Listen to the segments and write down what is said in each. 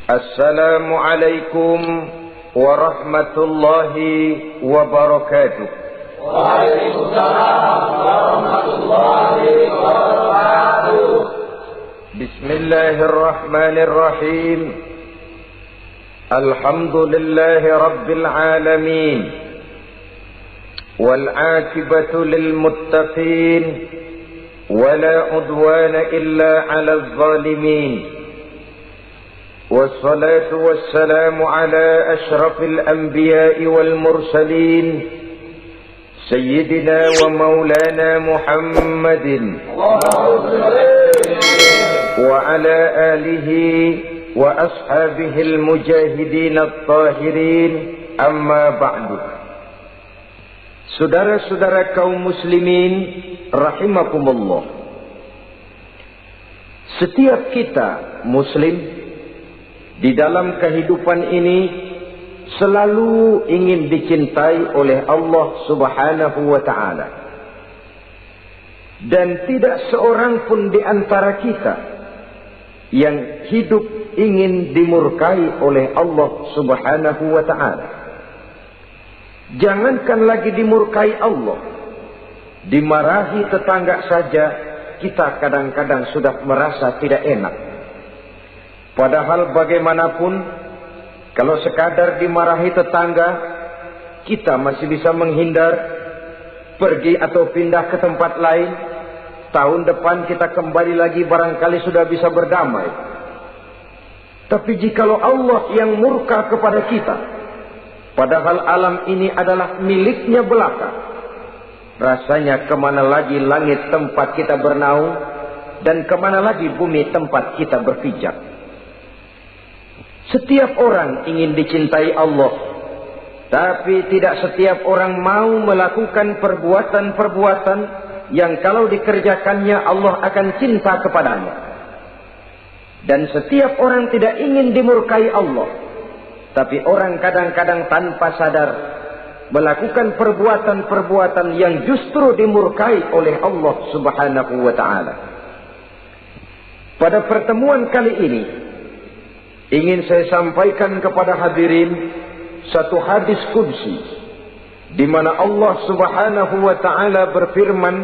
السلام عليكم ورحمة الله وبركاته. وعليكم السلام ورحمة الله وبركاته. بسم الله الرحمن الرحيم. الحمد لله رب العالمين، والعاقبة للمتقين، ولا عدوان إلا على الظالمين، والصلاة والسلام على أشرف الأنبياء والمرسلين سيدنا ومولانا محمد وعلى آله وأصحابه المجاهدين الطاهرين. أما بعد. Saudara-saudara kaum muslimin rahimakumullah, setiap kita muslim di dalam kehidupan ini selalu ingin dicintai oleh Allah Subhanahu wa ta'ala. Dan tidak seorang pun di antara kita yang hidup ingin dimurkai oleh Allah Subhanahu wa ta'ala. Jangankan lagi dimurkai Allah, dimarahi tetangga saja kita kadang-kadang sudah merasa tidak enak. Padahal bagaimanapun, kalau sekadar dimarahi tetangga, kita masih bisa menghindar, pergi atau pindah ke tempat lain. Tahun depan kita kembali lagi, barangkali sudah bisa berdamai. Tapi jikalau Allah yang murka kepada kita, padahal alam ini adalah miliknya belaka, rasanya kemana lagi langit tempat kita bernaung, dan kemana lagi bumi tempat kita berpijak. Setiap orang ingin dicintai Allah, tapi tidak setiap orang mau melakukan perbuatan-perbuatan yang kalau dikerjakannya Allah akan cinta kepadanya. Dan setiap orang tidak ingin dimurkai Allah, tapi orang kadang-kadang tanpa sadar melakukan perbuatan-perbuatan yang justru dimurkai oleh Allah Subhanahu wa ta'ala. Pada pertemuan kali ini ingin saya sampaikan kepada hadirin satu hadis qudsi, di mana Allah Subhanahu wa ta'ala berfirman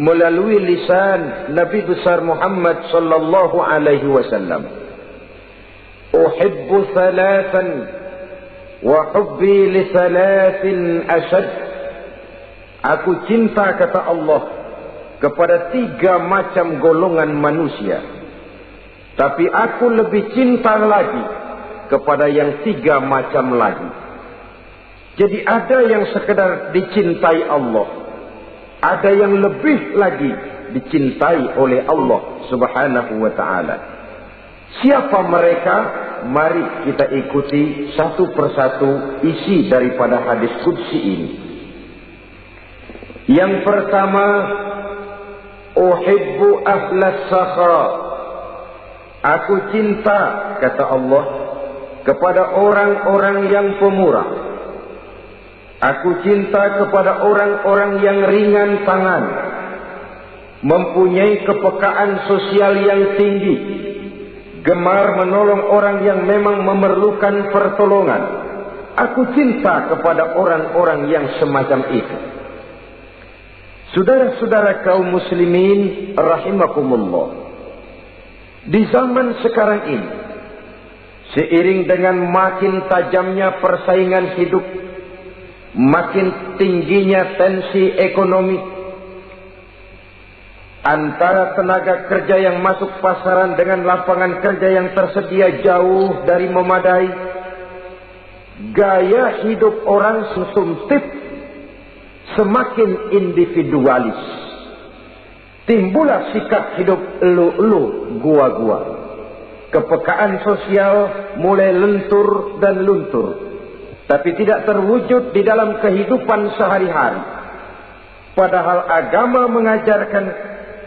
melalui lisan Nabi besar Muhammad sallallahu alaihi wasallam, "Uhibbu thalathan wa hubbi li thalathin ashad." Aku cinta, kata Allah, kepada 3 macam golongan manusia, tapi aku lebih cinta lagi kepada yang 3 macam lagi. Jadi ada yang sekedar dicintai Allah, ada yang lebih lagi dicintai oleh Allah Subhanahu wa ta'ala. Siapa mereka? Mari kita ikuti satu persatu isi daripada hadis qudsi ini. Yang pertama, uhibbu ahlas sakha. Aku cinta, kata Allah, kepada orang-orang yang pemurah. Aku cinta kepada orang-orang yang ringan tangan, mempunyai kepekaan sosial yang tinggi, gemar menolong orang yang memang memerlukan pertolongan. Aku cinta kepada orang-orang yang semacam itu. Saudara-saudara kaum muslimin rahimakumullah, di zaman sekarang ini, seiring dengan makin tajamnya persaingan hidup, makin tingginya tensi ekonomi, antara tenaga kerja yang masuk pasaran dengan lapangan kerja yang tersedia jauh dari memadai, gaya hidup orang sumsumtif semakin individualis. Timbullah sikap hidup elu-elu, gua-gua. Kepekaan sosial mulai lentur dan luntur, tapi tidak terwujud di dalam kehidupan sehari-hari. Padahal agama mengajarkan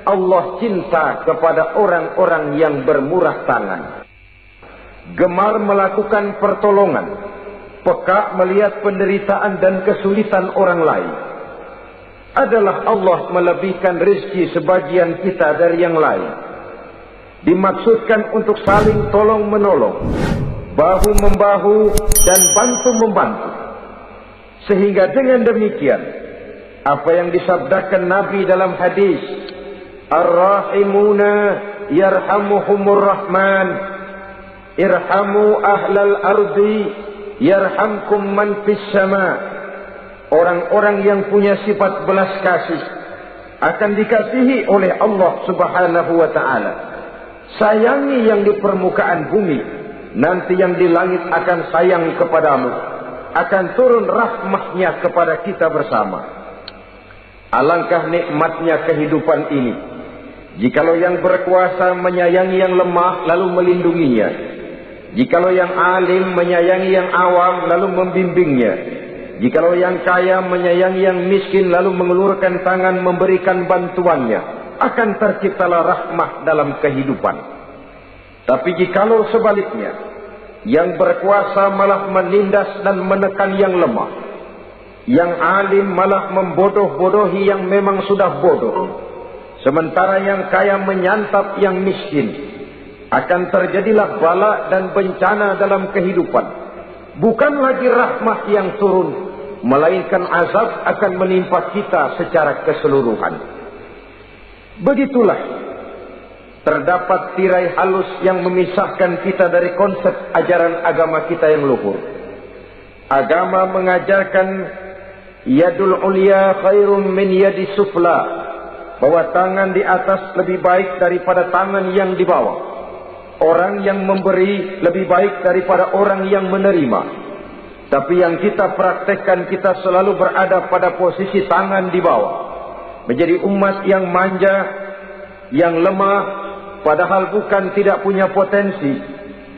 Allah cinta kepada orang-orang yang bermurah tangan, gemar melakukan pertolongan, peka melihat penderitaan dan kesulitan orang lain. Adalah Allah melebihkan rezeki sebagian kita dari yang lain. dimaksudkan untuk saling tolong menolong, bahu membahu dan bantu membantu. Sehingga dengan demikian, apa yang disabdakan Nabi dalam hadis, Ar-Rahimuna yarhamuhumur Rahman, irhamu ahlal ardi yarhamkum man fis sama. Orang-orang yang punya sifat belas kasih akan dikasihi oleh Allah Subhanahu wa ta'ala. Sayangi yang di permukaan bumi, nanti yang di langit akan sayang kepadamu, akan turun rahmahnya kepada kita bersama. Alangkah nikmatnya kehidupan ini, jikalau yang berkuasa menyayangi yang lemah lalu melindunginya, jikalau yang alim menyayangi yang awam lalu membimbingnya, jikalau yang kaya menyayangi yang miskin lalu mengulurkan tangan memberikan bantuannya, akan terciptalah rahmah dalam kehidupan. Tapi jikalau sebaliknya, yang berkuasa malah menindas dan menekan yang lemah, yang alim malah membodoh-bodohi yang memang sudah bodoh, sementara yang kaya menyantap yang miskin, akan terjadilah bala dan bencana dalam kehidupan. Bukan lagi rahmah yang turun, melainkan azab akan menimpa kita secara keseluruhan. Begitulah, terdapat tirai halus yang memisahkan kita dari konsep ajaran agama kita yang luhur. Agama mengajarkan yadul ulya khairun min yadi sufla, bahwa tangan di atas lebih baik daripada tangan yang di bawah. Orang yang memberi lebih baik daripada orang yang menerima. Tapi yang kita praktekkan, kita selalu berada pada posisi tangan di bawah, menjadi umat yang manja, yang lemah, padahal bukan tidak punya potensi,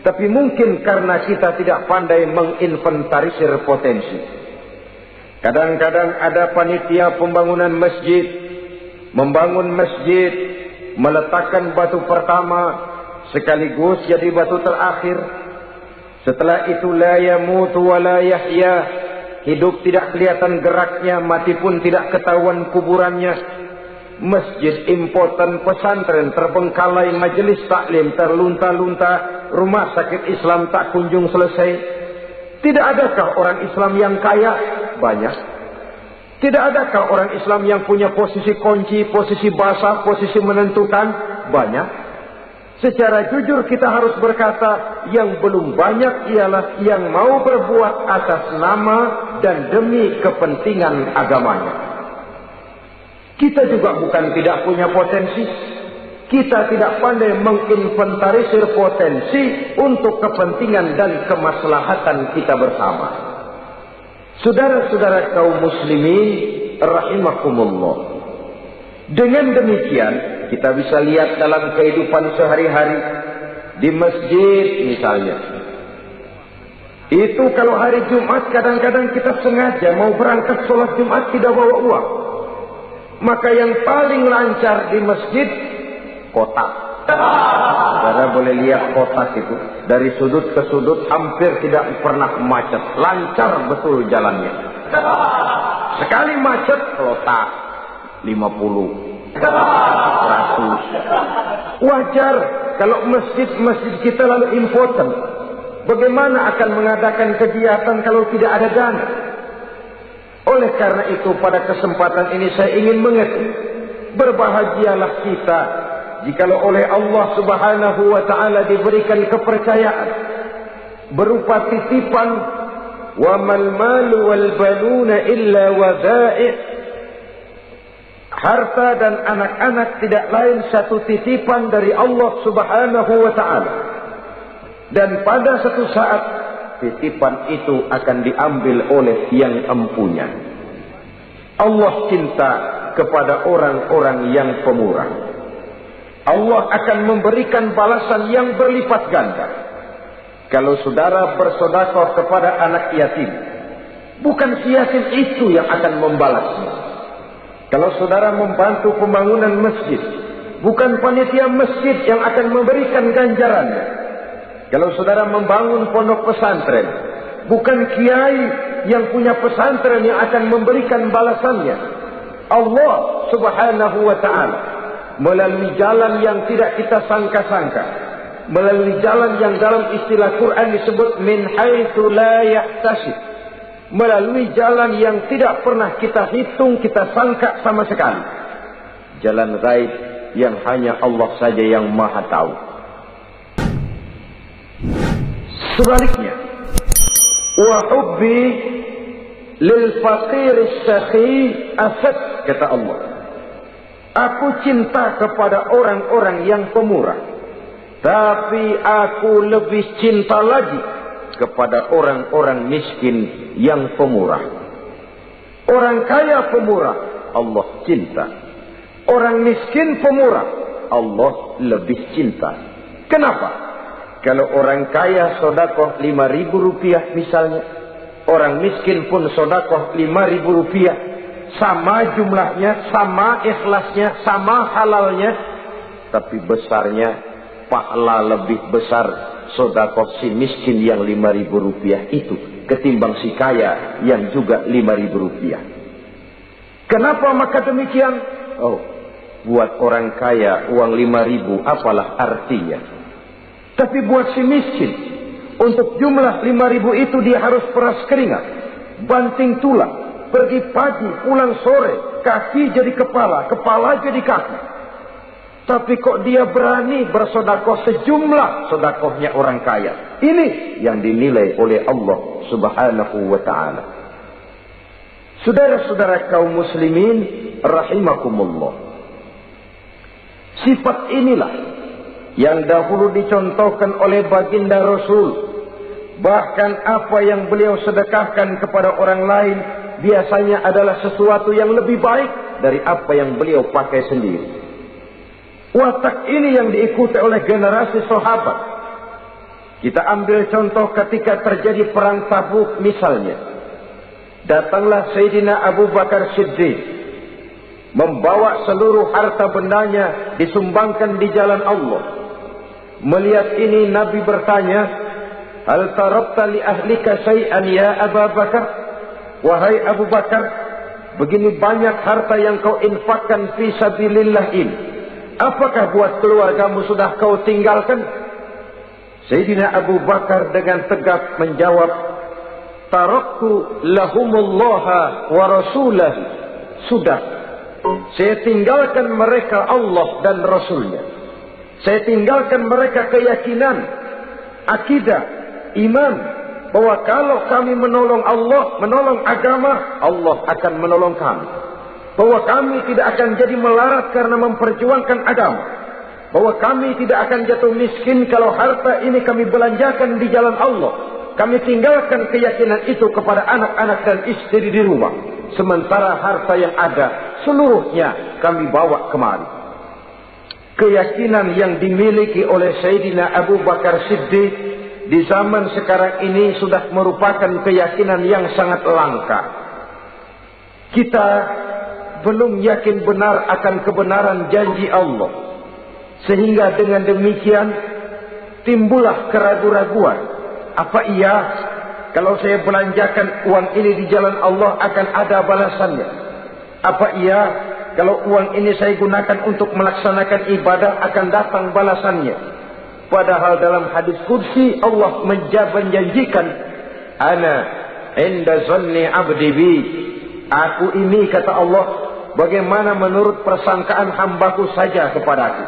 tapi mungkin karena kita tidak pandai menginventarisir potensi. Kadang-kadang ada panitia pembangunan masjid, membangun masjid, meletakkan batu pertama sekaligus jadi batu terakhir. Setelah itu la yamutu wa la yahya, hidup tidak kelihatan geraknya, mati pun tidak ketahuan kuburannya. Masjid impoten, pesantren terbengkalai, majelis taklim terlunta-lunta, rumah sakit Islam tak kunjung selesai. Tidak adakah orang Islam yang kaya? Banyak. Tidak adakah orang Islam yang punya posisi kunci, posisi basah, posisi menentukan? Banyak. Secara jujur kita harus berkata, yang belum banyak ialah yang mau berbuat atas nama dan demi kepentingan agamanya. Kita juga bukan tidak punya potensi. Kita tidak pandai menginventarisir potensi untuk kepentingan dan kemaslahatan kita bersama. Saudara-saudara kaum muslimin rahimakumullah, dengan demikian kita bisa lihat dalam kehidupan sehari-hari di masjid misalnya. Itu kalau hari Jumat kadang-kadang kita sengaja mau berangkat sholat Jumat tidak bawa uang. Maka yang paling lancar di masjid, kotak. Saudara boleh lihat kotak itu, dari sudut ke sudut hampir tidak pernah macet, lancar betul jalannya. Sekali macet, kotak 50, 100. Wajar kalau masjid-masjid kita lalu impoten. Bagaimana akan mengadakan kegiatan kalau tidak ada dana? Oleh karena itu pada kesempatan ini saya ingin mengetik, berbahagialah kita jikalau oleh Allah Subhanahu wa ta'ala diberikan kepercayaan berupa titipan, wa mal malu wal banuna illa wadai', harta dan anak-anak tidak lain satu titipan dari Allah Subhanahu wa ta'ala, dan pada satu saat titipan itu akan diambil oleh yang empunya. Allah cinta kepada orang-orang yang pemurah. Allah akan memberikan balasan yang berlipat ganda. Kalau saudara bersedekah kepada anak yatim, bukan si yatim itu yang akan membalasnya. Kalau saudara membantu pembangunan masjid, bukan panitia masjid yang akan memberikan ganjarannya. Kalau saudara membangun pondok pesantren, bukan kiai yang punya pesantren yang akan memberikan balasannya. Allah Subhanahu wa ta'ala. melalui jalan yang tidak kita sangka-sangka, melalui jalan yang dalam istilah Quran disebut min haitsu la yahtasib, melalui jalan yang tidak pernah kita hitung, kita sangka sama sekali, jalan gaib yang hanya Allah saja yang maha tahu. Sebaliknya, wa hubbi lil faqir as-sakhi asad, kata Allah, aku cinta kepada orang-orang yang pemurah, tapi aku lebih cinta lagi kepada orang-orang miskin yang pemurah. Orang kaya pemurah, Allah cinta. Orang miskin pemurah, Allah lebih cinta. Kenapa? Kalau orang kaya sedekah 5.000 rupiah misalnya, orang miskin pun sedekah 5.000 rupiah, sama jumlahnya, sama ikhlasnya, sama halalnya, tapi besarnya pahala lebih besar sedekah si miskin yang 5.000 rupiah itu ketimbang si kaya yang juga 5.000 rupiah. Kenapa maka demikian? Oh, buat orang kaya uang 5.000 apalah artinya. Tapi buat si miskin, untuk jumlah 5.000 itu dia harus peras keringat, banting tulang, pergi pagi, pulang sore, kaki jadi kepala, kepala jadi kaki. Tapi kok dia berani bersedekah sejumlah sedekahnya orang kaya. Ini yang dinilai oleh Allah Subhanahu wa ta'ala. Saudara-saudara kaum muslimin rahimakumullah, sifat inilah yang dahulu dicontohkan oleh baginda Rasul. Bahkan apa yang beliau sedekahkan kepada orang lain biasanya adalah sesuatu yang lebih baik dari apa yang beliau pakai sendiri. Watak ini yang diikuti oleh generasi sahabat. Kita ambil contoh ketika terjadi perang Tabuk misalnya. Datanglah Sayyidina Abu Bakar Siddiq, membawa seluruh harta bendanya disumbangkan di jalan Allah. Melihat ini Nabi bertanya, hal tarabta li ahlika syai'an ya Abu Bakar? Wahai Abu Bakar, begini banyak harta yang kau infakkan fi sabilillah ini, apakah buat keluargamu sudah kau tinggalkan? Sayyidina Abu Bakar dengan tegak menjawab, taraktu lahumullaha wa rasulahu. Sudah, saya tinggalkan mereka Allah dan Rasulnya. Saya tinggalkan mereka keyakinan, akidah, iman, bahwa kalau kami menolong Allah, menolong agama, Allah akan menolong kami. Bahwa kami tidak akan jadi melarat karena memperjuangkan agama. Bahwa kami tidak akan jatuh miskin kalau harta ini kami belanjakan di jalan Allah. Kami tinggalkan keyakinan itu kepada anak-anak dan istri di rumah. Sementara harta yang ada, seluruhnya kami bawa kemari. Keyakinan yang dimiliki oleh Sayyidina Abu Bakar Siddiq di zaman sekarang ini sudah merupakan keyakinan yang sangat langka. Kita belum yakin benar akan kebenaran janji Allah. Sehingga dengan demikian timbullah keraguan-raguan. Apa iya kalau saya belanjakan uang ini di jalan Allah akan ada balasannya? Apa iya kalau uang ini saya gunakan untuk melaksanakan ibadah akan datang balasannya? Padahal dalam hadis qudsi Allah menjanjikan, ana inda zanni abdi bi. Aku ini, kata Allah, bagaimana menurut persangkaan hambaku saja kepadaku.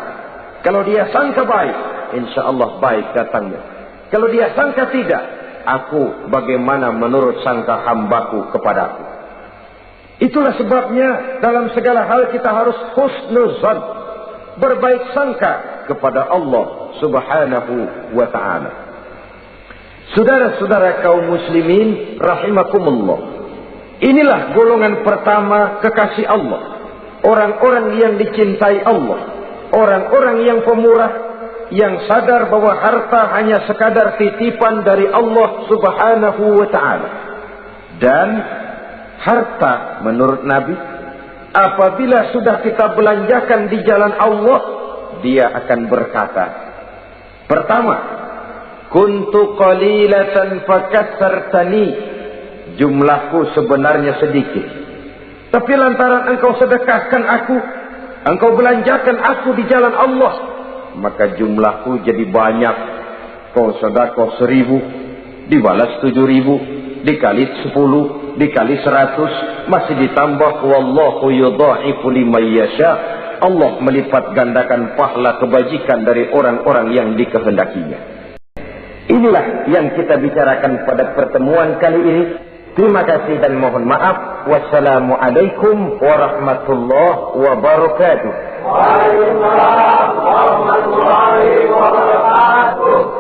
Kalau dia sangka baik, insya Allah baik datangnya. Kalau dia sangka tidak, aku bagaimana menurut sangka hambaku kepadaku. Itulah sebabnya dalam segala hal kita harus husnuzan, berbaik sangka kepada Allah Subhanahu wa ta'ala. Saudara-saudara kaum muslimin rahimakumullah, inilah golongan pertama kekasih Allah, orang-orang yang dicintai Allah, orang-orang yang pemurah, yang sadar bahwa harta hanya sekadar titipan dari Allah Subhanahu wa ta'ala. Dan harta menurut Nabi, apabila sudah kita belanjakan di jalan Allah, dia akan berkata, pertama, kuntu qalilatan fakatsartani, jumlahku sebenarnya sedikit, tapi lantaran engkau sedekahkan aku, engkau belanjakan aku di jalan Allah, maka jumlahku jadi banyak. Kau sedekah 1000, dibalas 7000, dikali 10, dikali 100, masih ditambah wallahu yudha'ifu liman yasha. Allah melipat gandakan pahala kebajikan dari orang-orang yang dikehendakinya. Inilah yang kita bicarakan pada pertemuan kali ini. Terima kasih dan mohon maaf. Wassalamualaikum warahmatullahi wabarakatuh. Waalaikumsalam warahmatullahi wabarakatuh.